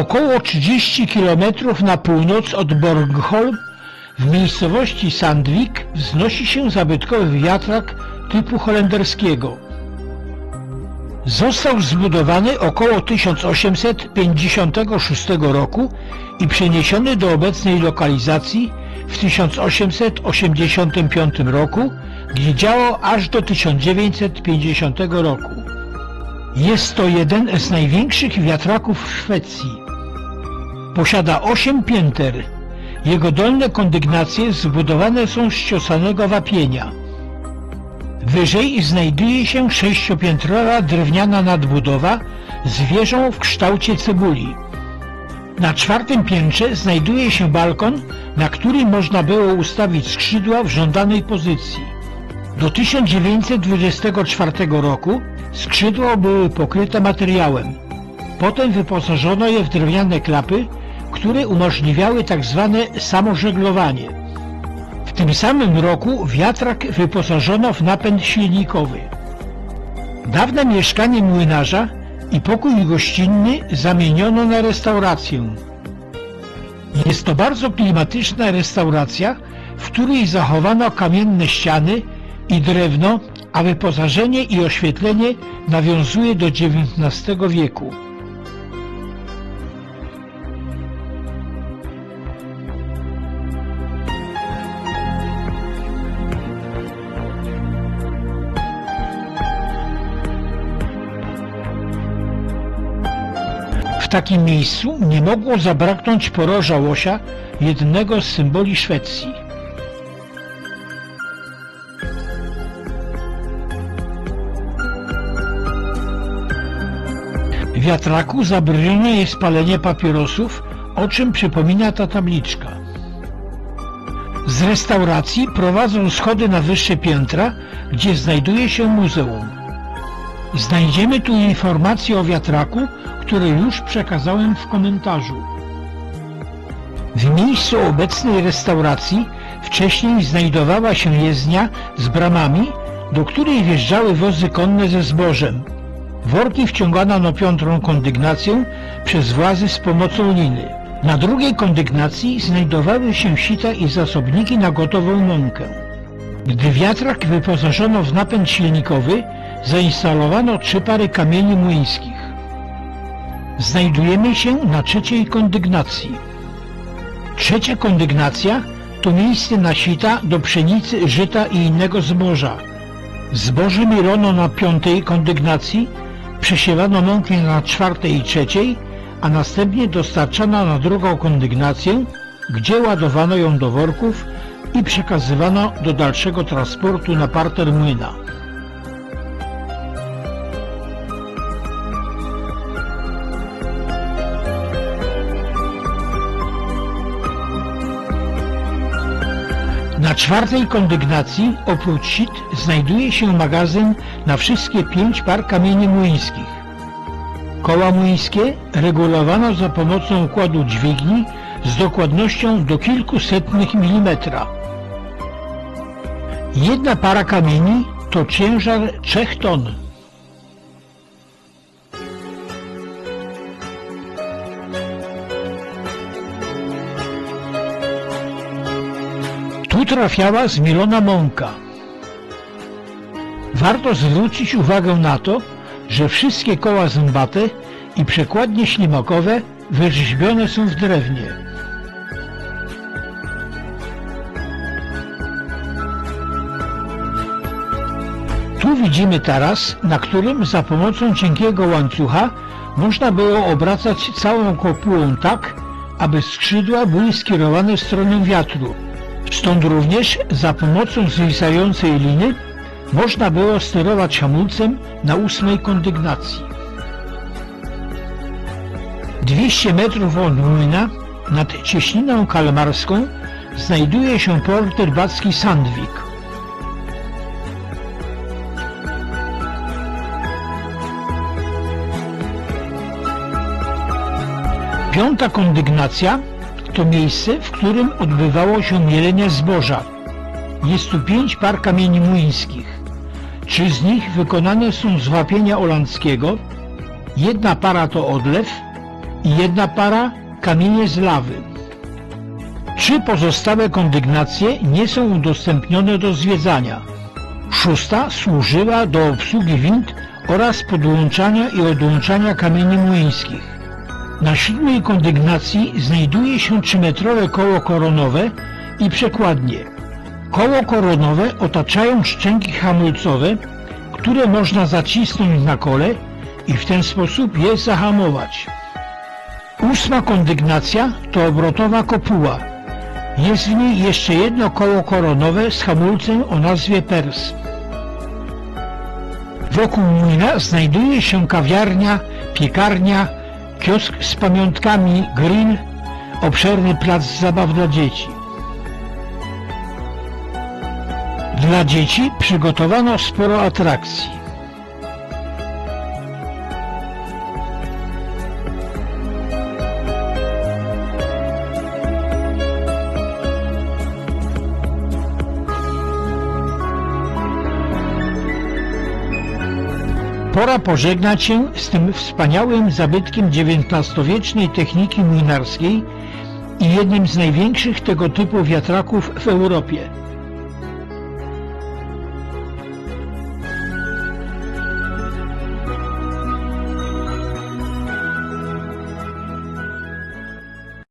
Około 30 km na północ od Borgholm w miejscowości Sandvik wznosi się zabytkowy wiatrak typu holenderskiego. Został zbudowany około 1856 roku i przeniesiony do obecnej lokalizacji w 1885 roku, gdzie działał aż do 1950 roku. Jest to jeden z największych wiatraków w Szwecji. Posiada 8 pięter. Jego dolne kondygnacje zbudowane są z ściosanego wapienia. Wyżej znajduje się 6-piętrowa drewniana nadbudowa z wieżą w kształcie cebuli. Na 4. piętrze znajduje się balkon, na którym można było ustawić skrzydła w żądanej pozycji. Do 1924 roku skrzydła były pokryte materiałem. Potem wyposażono je w drewniane klapy, które umożliwiały tzw. samożeglowanie. W tym samym roku wiatrak wyposażono w napęd silnikowy. Dawne mieszkanie młynarza i pokój gościnny zamieniono na restaurację. Jest to bardzo klimatyczna restauracja, w której zachowano kamienne ściany i drewno, a wyposażenie i oświetlenie nawiązuje do XIX wieku. W takim miejscu nie mogło zabraknąć poroża łosia, jednego z symboli Szwecji. W wiatraku zabronione jest palenie papierosów, o czym przypomina ta tabliczka. Z restauracji prowadzą schody na wyższe piętra, gdzie znajduje się muzeum. Znajdziemy tu informacje o wiatraku, które już przekazałem w komentarzu. W miejscu obecnej restauracji wcześniej znajdowała się jezdnia z bramami, do której wjeżdżały wozy konne ze zbożem. Worki wciągano na 5. kondygnację przez włazy z pomocą liny. Na 2. kondygnacji znajdowały się sita i zasobniki na gotową mąkę. Gdy wiatrak wyposażono w napęd silnikowy, zainstalowano 3 pary kamieni młyńskich. Znajdujemy się na 3. kondygnacji. 3. kondygnacja to miejsce na sita do pszenicy, żyta i innego zboża. Zboże mielono na 5. kondygnacji, przesiewano mąkę na 4. i 3., a następnie dostarczano na 2. kondygnację, gdzie ładowano ją do worków i przekazywano do dalszego transportu na parter młyna. Na 4. kondygnacji oprócz sit znajduje się magazyn na wszystkie 5 par kamieni młyńskich. Koła młyńskie regulowano za pomocą układu dźwigni z dokładnością do kilkusetnych milimetra. 1 para kamieni to ciężar 3 ton. Tu trafiała zmielona mąka. Warto zwrócić uwagę na to, że wszystkie koła zębate i przekładnie ślimakowe wyrzeźbione są w drewnie. Tu widzimy taras, na którym za pomocą cienkiego łańcucha można było obracać całą kopułą tak, aby skrzydła były skierowane w stronę wiatru. Stąd również za pomocą zwisającej liny można było sterować hamulcem na 8. kondygnacji. 200 metrów od młyna, nad cieśniną kalmarską, znajduje się port rybacki Sandvik. Piąta kondygnacja to miejsce, w którym odbywało się mielenie zboża. Jest tu 5 par kamieni młyńskich. 3 z nich wykonane są z wapienia holandzkiego, 1 para to odlew i jedna para kamienie z lawy. 3 pozostałe kondygnacje nie są udostępnione do zwiedzania. 6. służyła do obsługi wind oraz podłączania i odłączania kamieni młyńskich. Na 7. kondygnacji znajduje się 3-metrowe koło koronowe i przekładnie. Koło koronowe otaczają szczęki hamulcowe, które można zacisnąć na kole i w ten sposób je zahamować. 8. kondygnacja to obrotowa kopuła. Jest w niej jeszcze jedno koło koronowe z hamulcem o nazwie pers. Wokół młyna znajduje się kawiarnia, piekarnia, kiosk z pamiątkami, grill, obszerny plac zabaw dla dzieci. Dla dzieci przygotowano sporo atrakcji. Pora pożegnać się z tym wspaniałym zabytkiem XIX-wiecznej techniki młynarskiej i jednym z największych tego typu wiatraków w Europie.